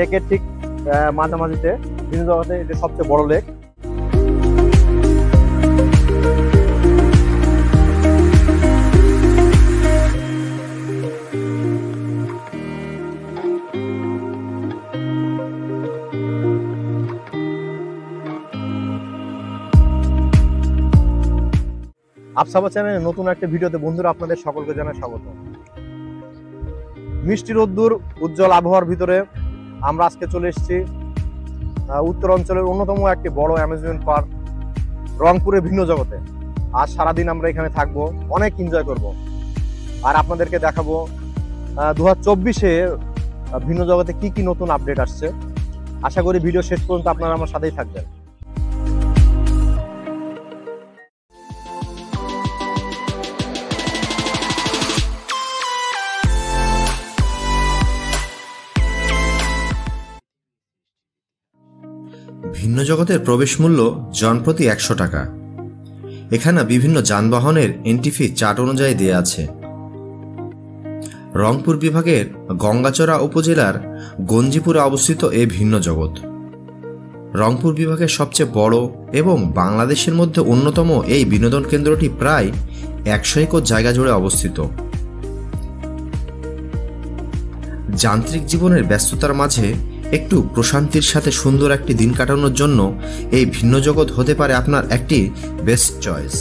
লেকের ঠিক মাঝামাঝিতে ভিন্ন জগতে এটা সবচেয়ে বড় লেক। আফসাবা চ্যানেলে নতুন একটা ভিডিওতে বন্ধুরা আপনাদের সকলকে জানাই স্বাগত। মিষ্টি রোদ্দুর উজ্জ্বল আবহাওয়ার ভিতরে আমরা আজকে চলে এসেছি উত্তর অঞ্চলের অন্যতম একটি বড় অ্যামিউজমেন্ট পার্ক রংপুরের ভিন্ন জগতে। আজ সারাদিন আমরা এখানে থাকবো, অনেক এনজয় করব আর আপনাদেরকে দেখাবো 2024-এ ভিন্ন জগতে কি কি নতুন আপডেট আসছে। আশা করি ভিডিও শেষ পর্যন্ত আপনারা আমার সাথেই থাকবেন। ভিন্ন জগতের প্রবেশ মূল্য জনপ্রতি 100 টাকা। এখানে বিভিন্ন যানবাহনের এন্ট্রি ফি চার্ট অনুযায়ী দেয়া আছে। রংপুর বিভাগের গঙ্গাচড়া উপজেলার গঞ্জিপুরে অবস্থিত এই ভিন্ন জগৎ রংপুর বিভাগের সবচেয়ে বড় এবং বাংলাদেশের মধ্যে অন্যতম এই বিনোদন কেন্দ্রটি প্রায় 100 একর জায়গা জুড়ে অবস্থিত। যান্ত্রিক জীবনের ব্যস্ততার মাঝে একটু প্রশান্তির সাথে সুন্দর একটি দিন কাটানোর জন্য এই ভিন্ন জগৎ হতে পারে আপনার একটি বেস্ট চয়েস।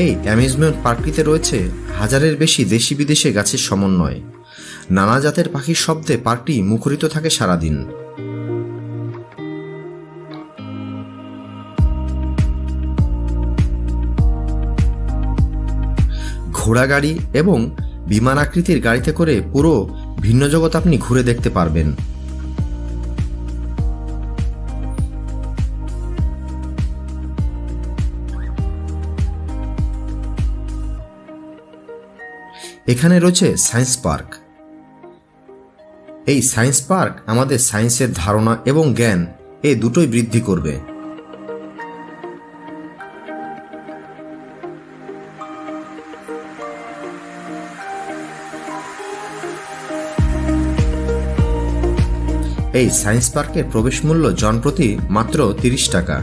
এই অ্যামিউজমেন্ট পার্কটিতে রয়েছে হাজারের বেশি দেশি বিদেশি গাছের সমন্বয়। নানা জাতের পাখির শব্দে পার্কটি মুখরিত থাকে সারাদিন। ঘোড়া গাড়ি এবং বিমান আকৃতির গাড়িতে করে পুরো ভিন্ন জগৎ আপনি ঘুরে দেখতে পারবেন। এখানে রয়েছে সায়েন্স পার্ক। এই সায়েন্স পার্ক আমাদের সায়েন্সের ধারণা এবং জ্ঞান এই দুটোই বৃদ্ধি করবে। এই সায়েন্স পার্কের প্রবেশ মূল্য জনপ্রতি মাত্র 30 টাকা।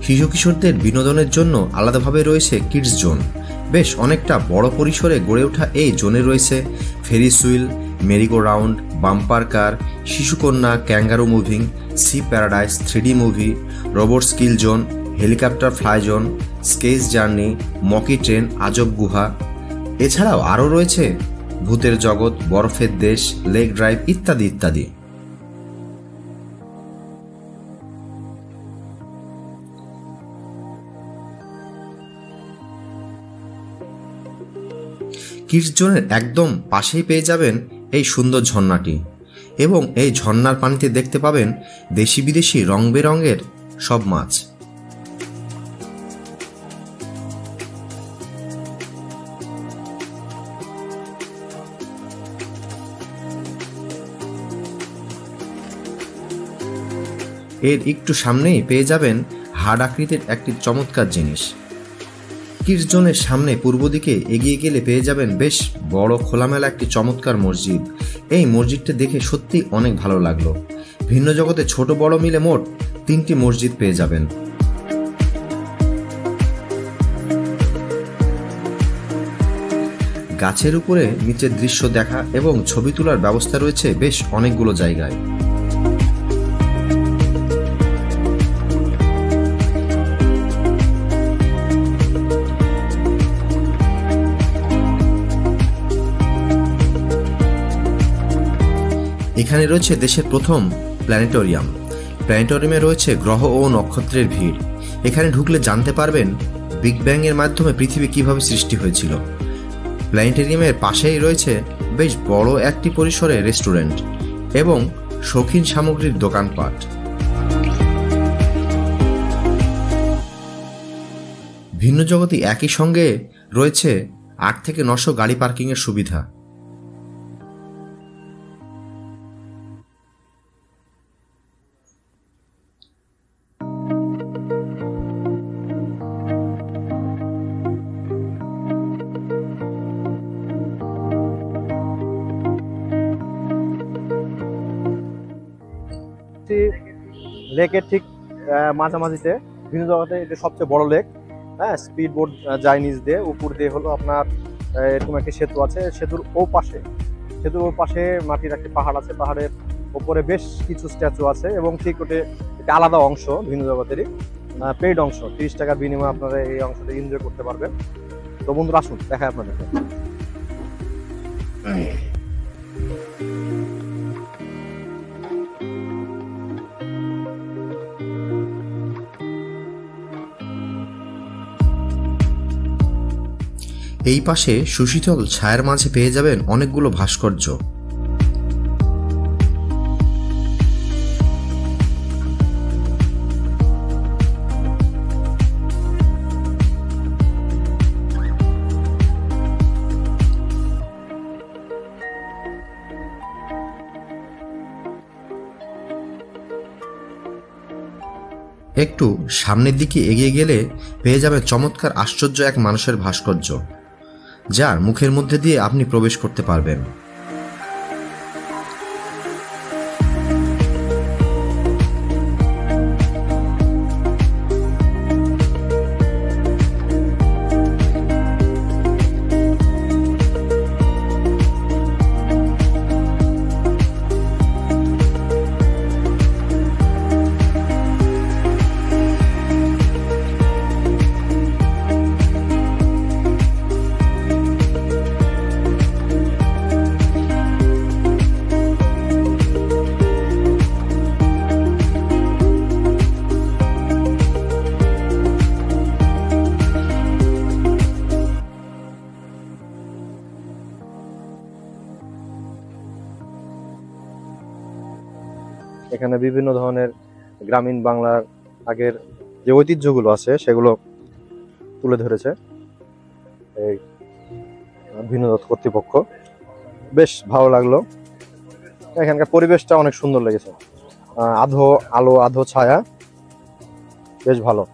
শিশু কিশোরদের বিনোদনের জন্য আলাদাভাবে রয়েছে কিডস জোন। বেশ অনেকটা বড় পরিসরে গড়ে ওঠা এই জোনে রয়েছে ferris wheel, merry go round, bumper car, শিশুকন্যা, kangaroo moving, sea paradise, 3D movie, robot skill zone, helicopter fly zone, sketch journey, মকি ট্রেন, আজব গুহা। এছাড়াও আরও রয়েছে ভূতের জগৎ, বরফের দেশ, লেক ড্রাইভ ইত্যাদি ইত্যাদি। কিডস জোনের একদম পাশেই পেয়ে যাবেন এই সুন্দর ঝর্ণাটি এবং এই ঝর্ণার পানিতে দেখতে পাবেন দেশি বিদেশি রং বেরঙের সব মাছ। এর একটু সামনেই পেয়ে যাবেন হাড় আকৃতির একটি চমৎকার জিনিস। কিডস জোনের সামনে পূর্ব দিকে এগিয়ে গেলে পেয়ে যাবেন বেশ বড় খোলামেলা একটি চমৎকার মসজিদ। এই মসজিদটা দেখে সত্যি অনেক ভালো লাগলো। ভিন্ন জগতে ছোট বড় মিলে মোট 3টি মসজিদ পেয়ে যাবেন। গাছের উপরে নিচের দৃশ্য দেখা এবং ছবি তোলার ব্যবস্থা রয়েছে বেশ অনেকগুলো জায়গায়। এখানে রয়েছে দেশের প্রথম প্ল্যানেটোরিয়াম। প্ল্যানেটোরিয়ামে রয়েছে গ্রহ ও নক্ষত্রের ভিড়। এখানে ঢুকলে জানতে পারবেন বিগ ব্যাং এর মাধ্যমে পৃথিবী কিভাবে সৃষ্টি হয়েছিল। প্ল্যানেটোরিয়ামের পাশেই রয়েছে বেশ বড় একটি পরিসরে রেস্টুরেন্ট এবং শৌখিন সামগ্রীর দোকানপাট। ভিন্ন জগতে একই সঙ্গে রয়েছে 8 থেকে 900 গাড়ি পার্কিংয়ের সুবিধা। যাচ্ছি লেকের ঠিক মাঝামাঝিতে, ভিন্ন জগতে এটা সবচেয়ে বড় লেক। হ্যাঁ, স্পিড বোট যায় নিচ দিয়ে, উপর দিয়ে হলো আপনার এরকম একটি সেতু আছে। সেতুর ও পাশে মাটির একটি পাহাড় আছে, পাহাড়ের উপরে বেশ কিছু স্ট্যাচু আছে এবং ঠিক ওটা একটা আলাদা অংশ ভিন্ন জগতেরই, পেইড অংশ। 30 টাকার বিনিময়ে আপনারা এই অংশটা এনজয় করতে পারবেন। তো বন্ধুরা আসুন দেখায় আপনাদের। এই পাশে সুশীতল ছায়ার মাঝে পেয়ে যাবেন অনেকগুলো ভাস্কর্য। একটু সামনের দিকে এগিয়ে গেলে পেয়ে যাবেন চমৎকার আশ্চর্য এক মানুষের ভাস্কর্য, যার মুখের মধ্যে দিয়ে আপনি প্রবেশ করতে পারবেন। এখানে বিভিন্ন ধরনের গ্রামীণ বাংলার আগের যে ঐতিহ্যগুলো আছে সেগুলো তুলে ধরেছে এই ভিন্নদত কর্তৃপক্ষ। বেশ ভালো লাগলো, এখানকার পরিবেশটা অনেক সুন্দর লেগেছে, আধো আলো আধো ছায়া, বেশ ভালো।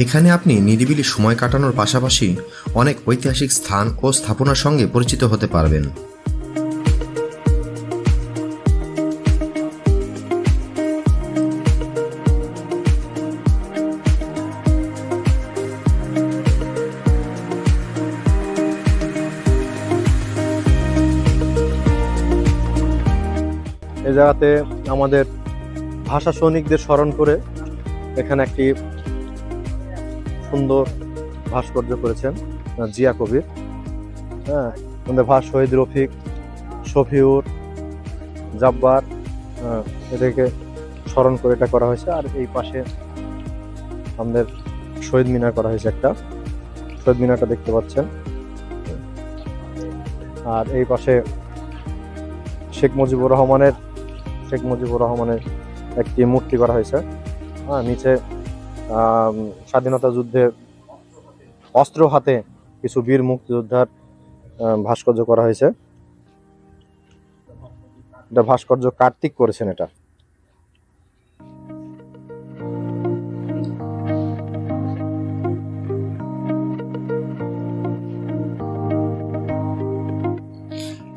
এখানে আপনি নিরিবিলি সময় কাটানোর পাশাপাশি অনেক ঐতিহাসিক স্থান ও স্থাপনার সঙ্গে পরিচিত হতে পারবেন। এই জায়গাতে আমাদের ভাষা সৈনিকদের স্মরণ করে এখানে একটি সুন্দর ভাস্কর্য করেছেন জিয়া কবির। হ্যাঁ, আমাদের শহীদ রফিক, শফিউর, জাব্বার, এদেরকে স্মরণ করে এটা করা হয়েছে। আর এই পাশে আমাদের শহীদ মিনার করা হয়েছে, একটা শহীদ মিনারটা দেখতে পাচ্ছেন। আর এই পাশে শেখ মুজিবুর রহমানের একটি মূর্তি করা হয়েছে। হ্যাঁ, নিচে স্বাধীনতা যুদ্ধে অস্ত্র হাতে কিছু বীর মুক্তিযোদ্ধার ভাস্কর্য করা হয়েছে। এটা ভাস্কর্য কার্তিক করেছেন। এটা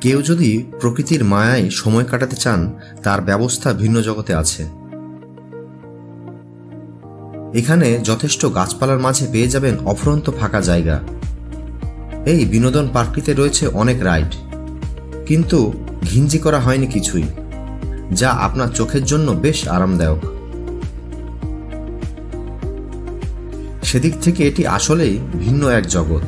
কেউ যদি প্রকৃতির মায়ায় সময় কাটাতে চান, তার ব্যবস্থা ভিন্ন জগতে আছে। এখানে যথেষ্ট গাছপালার মাঝে পেয়ে যাবেন অফুরন্ত ফাঁকা জায়গা। এই বিনোদন পার্কটিতে রয়েছে অনেক রাইড, কিন্তু ঘিঞ্জি করা হয়নি কিছুই, যা আপনার চোখের জন্য বেশ আরামদায়ক। সেদিক থেকে এটি আসলেই ভিন্ন এক জগৎ।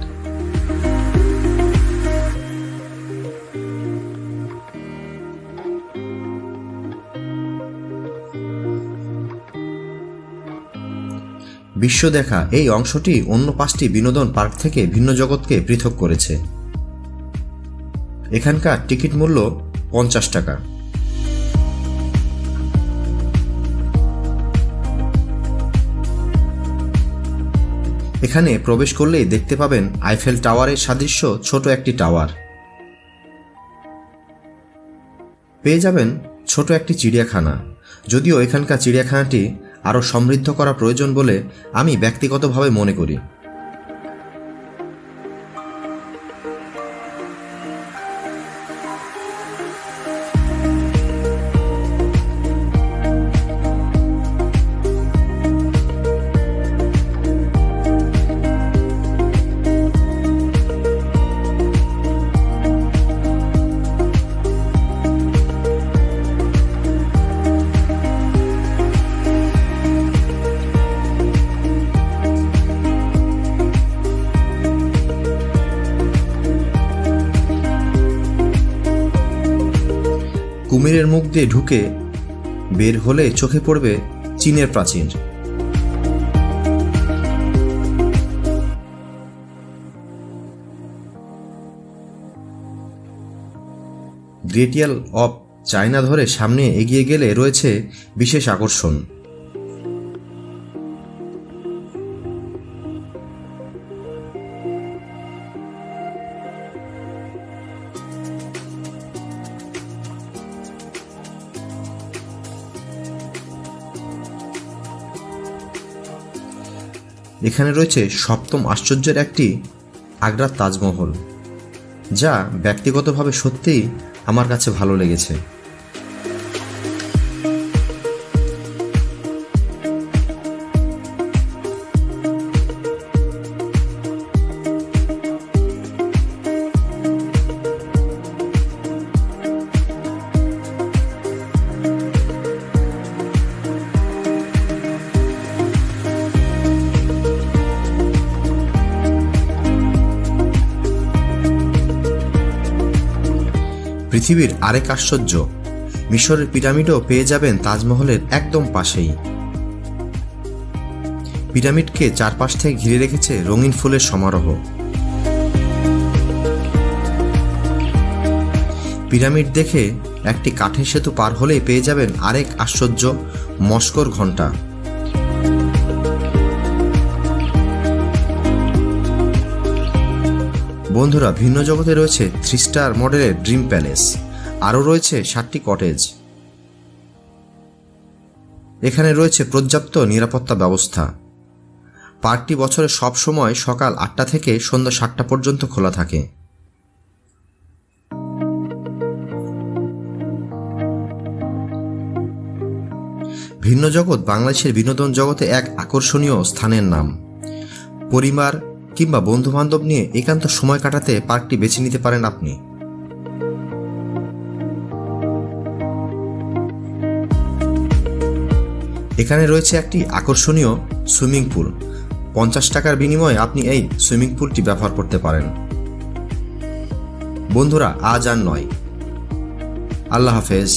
বিশ্ব দেখা এই অংশটি অন্য 5টি বিনোদন পার্ক থেকে ভিন্ন জগৎকে পৃথক করেছে। এখানকার টিকিট মূল্য 50 টাকা। এখানে প্রবেশ করলেই দেখতে পাবেন আইফেল টাওয়ারের সাদৃশ্য ছোট একটি টাওয়ার। পেয়ে যাবেন ছোট একটি চিড়িয়াখানা, যদিও এখানকার চিড়িয়াখানাটি আরও সমৃদ্ধ করা প্রয়োজন বলে আমি ব্যক্তিগতভাবে মনে করি। কুমিরের মুখ দিয়ে ঢুকে বের হলে চোখে পড়বে চীনের প্রাচীর। গ্রেট ওয়াল অফ চায়না ধরে সামনে এগিয়ে গেলে রয়েছে বিশেষ আকর্ষণ। এখানে রয়েছে সপ্তম আশ্চর্যের একটি আগ্রার তাজমহল, যা ব্যক্তিগতভাবে সত্যিই আমার কাছে ভালো লেগেছে। পৃথিবীর আরেক আশ্চর্য, মিশরের পিরামিডও পেয়ে যাবেন তাজমহলের একদম পাশেই। পিরামিডকে চারপাশ থেকে ঘিরে রেখেছে রঙিন ফুলের সমারোহ। পিরামিড দেখে একটি কাঠের সেতু পার হলেই পেয়ে যাবেন আরেক আশ্চর্য, মস্কোর ঘণ্টা। বন্ধুরা, ভিন্ন জগতে রয়েছে 3 স্টার মডেলের ড্রিম প্যালেস, আরও রয়েছে 7টি কটেজ। এখানে রয়েছে পর্যাপ্ত নিরাপত্তা ব্যবস্থা। পার্কটি বছরের সব সময় সকাল 8টা থেকে সন্ধ্যা 7টা পর্যন্ত খোলা থাকে। ভিন্ন জগৎ বাংলাদেশের বিনোদন জগতে এক আকর্ষণীয় স্থানের নাম। পরিবার কিংবা বন্ধু বান্ধব নিয়ে একান্ত সময় কাটাতে পার্কটি বেছে নিতে পারেন আপনি। এখানে রয়েছে একটি আকর্ষণীয় সুইমিং পুল। 50 টাকার বিনিময়ে আপনি এই সুইমিং পুলটি ব্যবহার করতে পারেন। বন্ধুরা, আজ আর নয়। আল্লাহ হাফেজ।